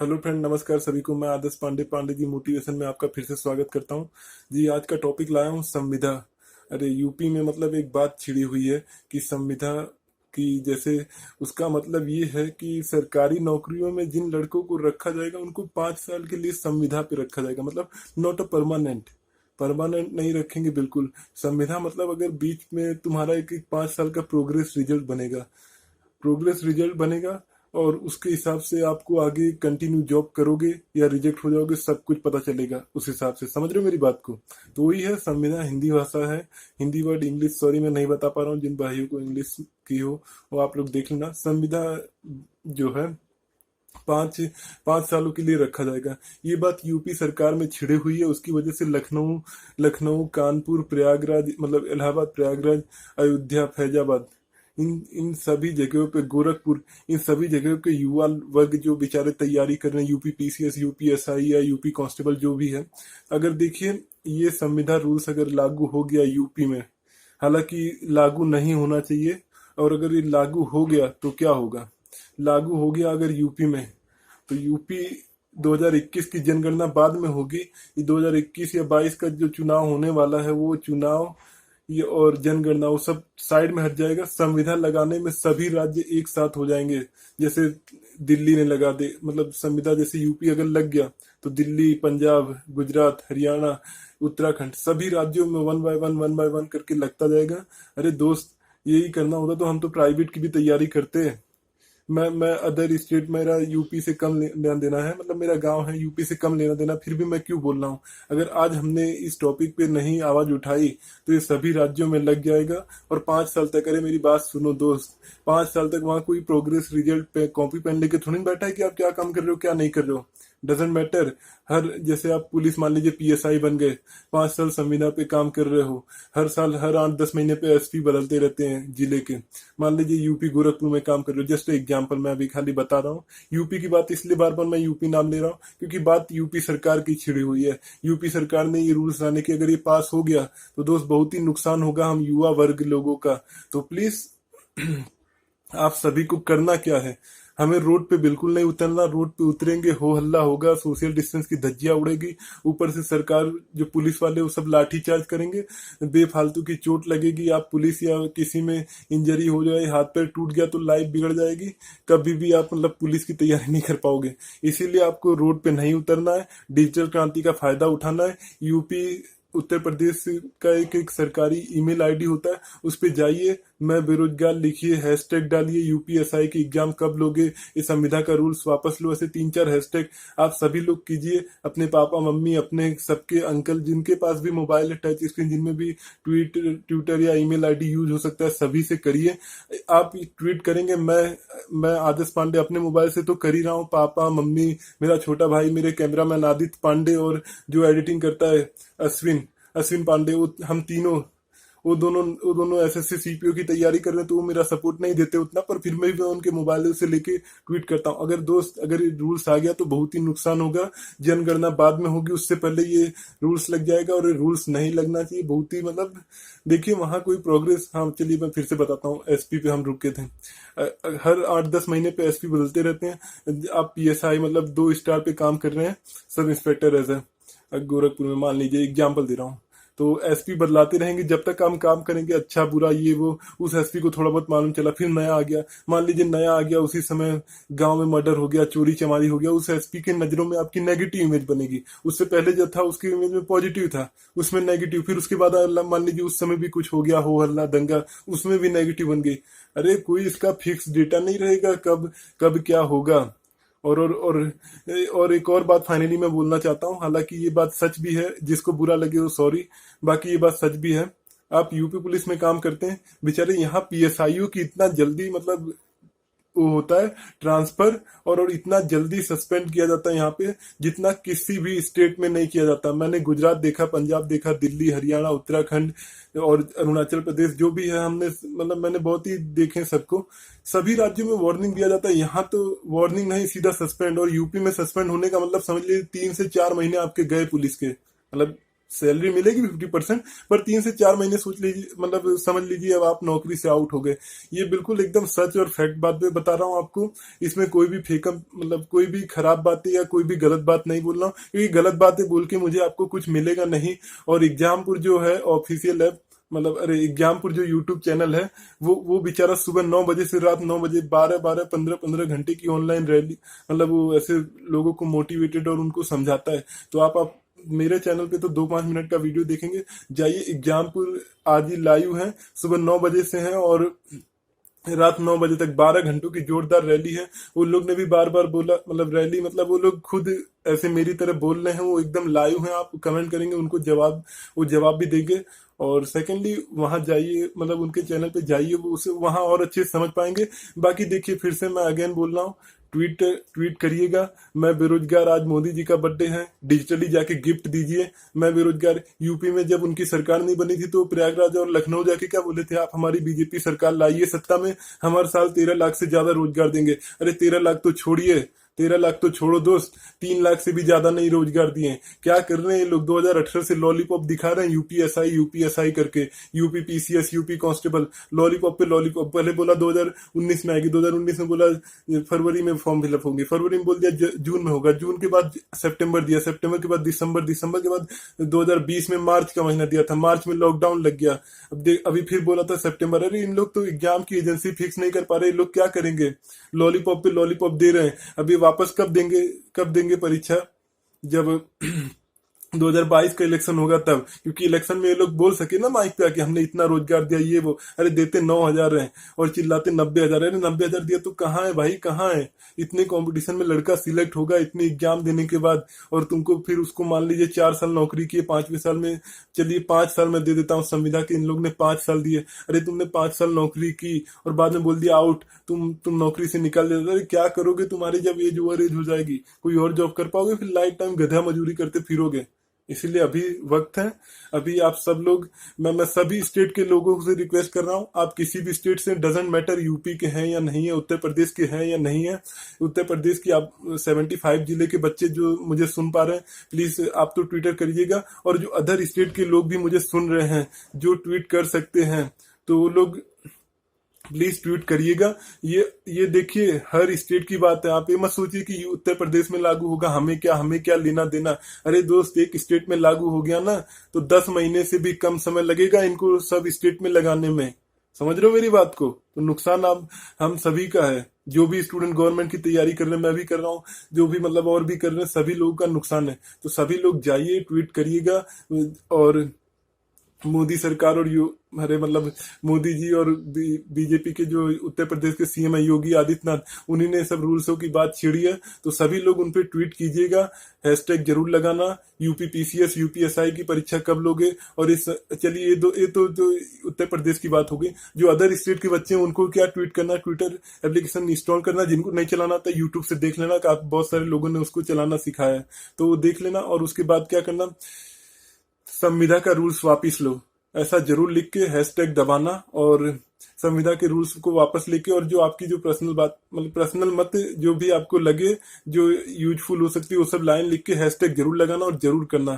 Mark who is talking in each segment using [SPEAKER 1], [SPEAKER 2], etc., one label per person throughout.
[SPEAKER 1] Hello friend, नमस्कार सभी को। मैं आदर्श पांडे जी मोटिवेशन में आपका फिर से स्वागत करता हूं। जी, आज का टॉपिक लाया हूं संविदा। अरे यूपी में मतलब एक बात छिड़ी हुई है कि संविदा की जैसे उसका मतलब ये है कि सरकारी नौकरियों में जिन लड़कों को रखा जाएगा उनको 5 साल के लिए संविदा पे रखा जाएगा। मतलब नॉट अ परमानेंट, परमानेंट नहीं रखेंगे बिल्कुल। संविदा मतलब अगर बीच में तुम्हारा एक 5 साल का प्रोग्रेस रिजल्ट बनेगा और उसके हिसाब से आपको आगे कंटिन्यू जॉब करोगे या रिजेक्ट हो जाओगे, सब कुछ पता चलेगा उस हिसाब से। समझ रहे हो मेरी बात को? तो वही है संविदा। हिंदी भाषा है, हिंदी वर्ड इंग्लिश, सॉरी मैं नहीं बता पा रहा हूँ। जिन भाइयों को इंग्लिश की हो वो आप लोग देख लेना। संविदा जो है पाँच 5 सालों के लिए रखा जाएगा। ये बात यूपी सरकार में छिड़े हुई है, उसकी वजह से लखनऊ लखनऊ कानपुर प्रयागराज, मतलब इलाहाबाद प्रयागराज, अयोध्या फैजाबाद, इन सभी जगहों पे, गोरखपुर, इन सभी जगहों के युवा वर्ग जो बेचारे तैयारी कर रहे हैं, यूपी पीसीएस, यूपी एसआई या यूपी कांस्टेबल जो भी है, अगर देखिए ये संविदा रूल्स अगर लागू हो गया यूपी में, हालांकि लागू नहीं होना चाहिए, और अगर ये लागू हो गया तो क्या होगा? लागू हो गया अगर यूपी में, तो यूपी 2021 की जनगणना बाद में होगी। ये 2021 या 22 का जो चुनाव होने वाला है, वो चुनाव ये और जनगणना वो सब साइड में हट जाएगा। संविधान लगाने में सभी राज्य एक साथ हो जाएंगे। जैसे दिल्ली ने लगा दे, मतलब संविधान जैसे यूपी अगर लग गया तो दिल्ली, पंजाब, गुजरात, हरियाणा, उत्तराखंड, सभी राज्यों में वन बाय वन करके लगता जाएगा। अरे दोस्त, यही करना होता तो हम तो प्राइवेट की भी तैयारी करते हैं। मैं अदर स्टेट, मेरा यूपी से कम लेना देना है, मतलब मेरा गांव है, यूपी से कम लेना देना, फिर भी मैं क्यों बोल रहा हूँ? अगर आज हमने इस टॉपिक पे नहीं आवाज उठाई तो ये सभी राज्यों में लग जाएगा। और 5 साल तक, अरे मेरी बात सुनो दोस्त, 5 साल तक वहां कोई प्रोग्रेस रिजल्ट पे कॉपी पेन लेके थोड़ी ना बैठा है कि आप क्या काम कर रहे हो क्या नहीं कर रहे हो। Doesn't matter. हर जैसे आप पुलिस, मान लीजिए पीएसआई बन गए, 5 साल संविदा पे काम कर रहे हो, हर साल हर 8-10 महीने पे एसपी बदलते रहते हैं जिले के। मान लीजिए यूपी गोरखपुर में काम कर रहे हो, जस्ट एग्जांपल मैं अभी खाली बता रहा हूँ। यूपी की बात इसलिए बार बार मैं यूपी नाम ले रहा हूँ क्योंकि बात यूपी सरकार की छिड़ी हुई है। यूपी सरकार ने ये रूल्स लाने की, अगर ये पास हो गया तो दोस्त बहुत ही नुकसान होगा हम युवा वर्ग लोगों का। तो प्लीज आप सभी को करना क्या है, हमें रोड पे बिल्कुल नहीं उतरना। रोड पे उतरेंगे हो हल्ला होगा, सोशल डिस्टेंस की धज्जियां उड़ेगी, ऊपर से सरकार जो पुलिस वाले वो सब लाठी चार्ज करेंगे, बेफालतू की चोट लगेगी। आप पुलिस या किसी में इंजरी हो जाए, हाथ पैर टूट गया तो लाइफ बिगड़ जाएगी। कभी भी आप मतलब पुलिस की तैयारी नहीं कर पाओगे। इसीलिए आपको रोड पे नहीं उतरना है, डिजिटल क्रांति का फायदा उठाना है। यूपी उत्तर प्रदेश का एक सरकारी ईमेल आईडी होता है, उस पे जाइए, मैं बेरोजगार लिखिए, हैशटैग डालिए, यूपीएसआई की एग्जाम कब लोगे, इस संविदा का रूल्स वापस लो, ऐसे 3-4 हैशटैग आप सभी लोग कीजिए। अपने पापा मम्मी, अपने सबके अंकल जिनके पास भी मोबाइल है टच स्क्रीन, जिनमें भी ट्विटर या ईमेल आईडी यूज हो सकता है, सभी से करिए। आप ट्वीट करेंगे, मैं आदर्श पांडे अपने मोबाइल से तो कर ही रहा हूँ, पापा मम्मी, मेरा छोटा भाई, मेरे कैमरामैन आदित्य पांडे, और जो एडिटिंग करता है अश्विन अश्विन पांडे, वो हम तीनों, वो दोनों एसएससी सीपीओ की तैयारी कर रहे हैं, तो वो मेरा सपोर्ट नहीं देते उतना, पर फिर मैं उनके मोबाइल से लेके ट्वीट करता हूँ। अगर दोस्त, अगर ये रूल्स आ गया तो बहुत ही नुकसान होगा। जनगणना बाद में होगी, उससे पहले ये रूल्स लग जाएगा, और ये रूल्स नहीं लगना चाहिए। बहुत ही मतलब देखिए वहां कोई प्रोग्रेस। हाँ चलिए मैं फिर से बताता हूँ, एसपी पे हम रुके थे। हर 8-10 महीने पे एसपी बदलते रहते हैं। आप पीएसआई मतलब 2 स्टार पे काम कर रहे हैं, सब इंस्पेक्टर एज है गोरखपुर में, मान लीजिए एग्जाम्पल दे रहा हूँ, तो एसपी बदलाते रहेंगे जब तक हम काम करेंगे, अच्छा बुरा ये वो। उस एसपी को थोड़ा बहुत मालूम चला, फिर नया आ गया, मान लीजिए नया आ गया, उसी समय गांव में मर्डर हो गया, चोरी चमारी हो गया, उस एसपी के नजरों में आपकी नेगेटिव इमेज बनेगी। उससे पहले जो था उसकी इमेज में पॉजिटिव था, उसमें नेगेटिव। फिर उसके बाद मान लीजिए उस समय भी कुछ हो गया, हो हल्ला दंगा, उसमें भी नेगेटिव बन गई। अरे कोई इसका फिक्स डेटा नहीं रहेगा कब कब क्या होगा। और एक और बात फाइनली मैं बोलना चाहता हूँ, हालांकि ये बात सच भी है, जिसको बुरा लगे वो सॉरी, बाकी ये बात सच भी है। आप यूपी पुलिस में काम करते हैं, बेचारे यहाँ पीएसआईओ की इतना जल्दी मतलब वो होता है ट्रांसफर, और इतना जल्दी सस्पेंड किया जाता है यहाँ पे, जितना किसी भी स्टेट में नहीं किया जाता। मैंने गुजरात देखा, पंजाब देखा, दिल्ली, हरियाणा, उत्तराखंड और अरुणाचल प्रदेश, जो भी है हमने मतलब मैंने बहुत ही देखे सबको। सभी राज्यों में वार्निंग दिया जाता है, यहाँ तो वार्निंग नहीं, सीधा सस्पेंड। और यूपी में सस्पेंड होने का मतलब समझ लीजिए 3 से 4 महीने आपके गए पुलिस के, मतलब सैलरी मिलेगी 50%, पर 3 से 4 महीने सोच लीजिए, मतलब समझ लीजिए अब आप नौकरी से आउट हो गए। ये बिल्कुल एकदम सच और फैक्ट बात पे बता रहा हूँ आपको। इसमें कोई भी फेकम, मतलब कोई भी खराब बातें या कोई भी गलत बात नहीं बोल रहा हूँ, क्योंकि गलत बातें बोल के मुझे आपको कुछ मिलेगा नहीं। और एग्जामपुर जो है ऑफिशियल ऐप, मतलब अरे एग्जामपुर जो यूट्यूब चैनल है, वो बेचारा सुबह 9 बजे से रात 9 बजे 12-12 15-15 घंटे की ऑनलाइन रैली, मतलब वो ऐसे लोगों को मोटिवेटेड और उनको समझाता है। तो आप मेरे चैनल पे तो 2-5 मिनट का वीडियो देखेंगे। जाइए एग्जामपुर आज ही लाइव है, सुबह 9 बजे से है और रात 9 बजे तक 12 घंटों की जोरदार रैली है। वो लोग ने भी बार बार बोला, मतलब रैली मतलब वो लोग खुद ऐसे मेरी तरह बोल रहे हैं, वो एकदम लाइव हैं। आप कमेंट करेंगे उनको जवाब, वो जवाब भी देंगे। और सेकेंडली वहां जाइए, मतलब उनके चैनल पे जाइए, वो उसे वहां और अच्छे से समझ पाएंगे। बाकी देखिए, फिर से मैं अगेन बोल रहा हूँ, ट्वीट ट्वीट करिएगा, मैं बेरोजगार, आज मोदी जी का बर्थडे है, डिजिटली जाके गिफ्ट दीजिए, मैं बेरोजगार। यूपी में जब उनकी सरकार नहीं बनी थी तो प्रयागराज और लखनऊ जाके क्या बोले थे, आप हमारी बीजेपी सरकार लाइए सत्ता में, हम हर साल 13 लाख से ज्यादा रोजगार देंगे। अरे 13 लाख तो छोड़िए, 13 लाख तो छोड़ो दोस्त, 3 लाख से भी ज्यादा नहीं रोजगार दिए। क्या कर रहे हैं ये लोग, 2018 से लॉलीपॉप दिखा रहे हैं, यूपीएसआई करके, UP PCS, UP constable, lollipop पे लॉलीपॉप। पहले बोला 2019 में आएगी, 2019 में बोला फरवरी में फॉर्म फिलअप होंगे, फरवरी में बोल दिया जून में होगा, जून के बाद सितंबर दिया, सितंबर के बाद दिसंबर, दिसंबर के बाद 2020 में मार्च का महीना दिया था, मार्च में लॉकडाउन लग गया। अभी फिर बोला था सितंबर। अरे इन लोग तो एग्जाम की एजेंसी फिक्स नहीं कर पा रहे, लोग क्या करेंगे, लॉलीपॉप पे लॉलीपॉप दे रहे हैं। अभी वापस कब देंगे परीक्षा, जब 2022 का इलेक्शन होगा तब, क्योंकि इलेक्शन में ये लोग बोल सके ना माइक पे आके हमने इतना रोजगार दिया ये वो। अरे देते 9,000 है और चिल्लाते 90,000। अरे 90,000 दिया तो कहाँ है भाई, कहाँ है? इतने कंपटीशन में लड़का सिलेक्ट होगा इतने एग्जाम देने के बाद, और तुमको फिर उसको मान लीजिए 4 साल नौकरी की, 5वें साल में, चलिए 5 साल में दे देता हूँ संविदा के, इन लोग ने 5 साल दिए। अरे तुमने 5 साल नौकरी की और बाद में बोल दिया आउट, तुम नौकरी से निकाल देते। अरे क्या करोगे, तुम्हारी जब एज ओवर एज हो जाएगी, कोई और जॉब कर पाओगे? फिर लाइफ टाइम गधा मजदूरी करते फिरोगे। इसीलिए अभी वक्त है, अभी आप सब लोग, मैं सभी स्टेट के लोगों से रिक्वेस्ट कर रहा हूँ, आप किसी भी स्टेट से, डजेंट मैटर यूपी के हैं या नहीं है, उत्तर प्रदेश के हैं या नहीं है, उत्तर प्रदेश की आप 75 जिले के बच्चे जो मुझे सुन पा रहे हैं, प्लीज आप तो ट्विटर करिएगा। और जो अदर स्टेट के लोग भी मुझे सुन रहे हैं, जो ट्वीट कर सकते हैं, तो वो लोग प्लीज ट्वीट करिएगा। ये देखिए, हर स्टेट की बात है, आप ये मत सोचिए कि उत्तर प्रदेश में लागू होगा, हमें क्या लेना देना। अरे दोस्त, एक स्टेट में लागू हो गया ना, तो 10 महीने से भी कम समय लगेगा इनको सब स्टेट में लगाने में। समझ रहे हो मेरी बात को? तो नुकसान अब हम सभी का है, जो भी स्टूडेंट गवर्नमेंट की तैयारी कर रहे हैं, मैं भी कर रहा हूँ, जो भी मतलब और भी कर रहे हैं, सभी लोगों का नुकसान है। तो सभी लोग जाइए, ट्वीट करिएगा। और मोदी सरकार और अरे मतलब मोदी जी और बीजेपी के जो उत्तर प्रदेश के सीएम है योगी आदित्यनाथ, उन्हीं ने सब रूल्सों की बात छेड़ी है। तो सभी लोग उन पे ट्वीट कीजिएगा, हैशटैग जरूर लगाना, यूपी पीसीएस यूपीएसआई की परीक्षा कब लोगे। और इस, चलिए ये तो जो उत्तर प्रदेश की बात होगी, जो अदर स्टेट के बच्चे हैं उनको क्या ट्वीट करना, ट्विटर एप्लीकेशन इंस्टॉल करना, जिनको नहीं चलाना आता यूट्यूब से देख लेना, बहुत सारे लोगों ने उसको चलाना सिखाया है, तो वो देख लेना। और उसके बाद क्या करना, संविदा का रूल्स वापिस लो, ऐसा जरूर लिख के हैशटैग दबाना, और संविदा के रूल्स को वापस लेके, और जो आपकी जो पर्सनल बात, मतलब पर्सनल मत जो भी आपको लगे जो यूजफुल हो सकती है, वो सब लाइन लिख के हैशटैग जरूर लगाना और जरूर करना।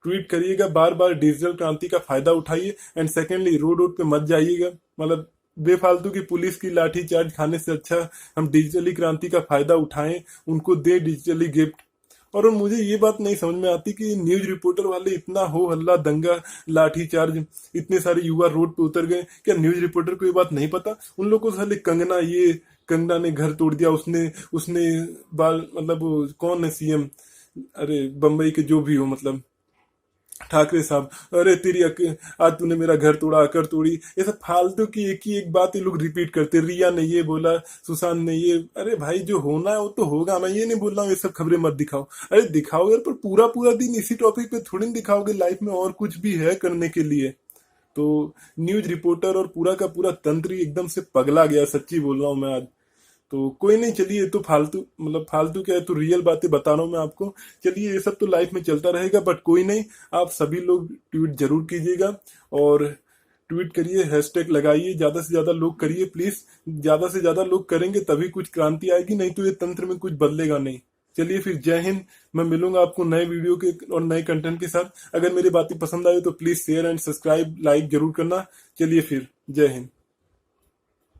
[SPEAKER 1] ट्वीट करिएगा बार बार, डिजिटल क्रांति का फायदा उठाइए। एंड सेकेंडली, रोड पे मत जाइएगा, मतलब बेफालतू की पुलिस की लाठी चार्ज खाने से अच्छा हम डिजिटली क्रांति का फायदा उठाएं, उनको दे डिजिटली गिफ्ट। और मुझे ये बात नहीं समझ में आती कि न्यूज रिपोर्टर वाले इतना हो हल्ला, दंगा, लाठीचार्ज, इतने सारे युवा रोड पे उतर गए, क्या न्यूज रिपोर्टर को ये बात नहीं पता? उन लोगों को साले कंगना ने घर तोड़ दिया, उसने बाल, मतलब वो कौन है सीएम, अरे बम्बई के जो भी हो, मतलब ठाकरे साहब, अरे आज तूने मेरा घर तोड़ा, आकर तोड़ी, ये सब फालतू की एक ही एक बात ये लोग रिपीट करते। रिया ने ये बोला, सुशांत ने ये, अरे भाई जो होना है वो तो होगा। मैं ये नहीं बोल रहा हूँ ये सब खबरें मत दिखाओ, अरे दिखाओ यार, पर पूरा पूरा दिन इसी टॉपिक पे थोड़ी दिखाओगे, लाइफ में और कुछ भी है करने के लिए। तो न्यूज रिपोर्टर और पूरा का पूरा तंत्र ही एकदम से पगला गया, सच्ची बोल रहा हूँ मैं आज। तो कोई नहीं, चलिए, ये तो फालतू, मतलब फालतू क्या है, तो रियल बातें बता रहा हूँ मैं आपको। चलिए, ये सब तो लाइफ में चलता रहेगा, बट कोई नहीं, आप सभी लोग ट्वीट जरूर कीजिएगा, और ट्वीट करिए, हैशटैग लगाइए, ज्यादा से ज्यादा लोग करिए प्लीज। ज्यादा से ज्यादा लोग करेंगे तभी कुछ क्रांति आएगी, नहीं तो ये तंत्र में कुछ बदलेगा नहीं। चलिए फिर जय हिंद। मैं मिलूंगा आपको नए वीडियो के और नए कंटेंट के साथ। अगर मेरी बातें पसंद आई तो please share and subscribe like जरूर करना। चलिए फिर जय हिंद।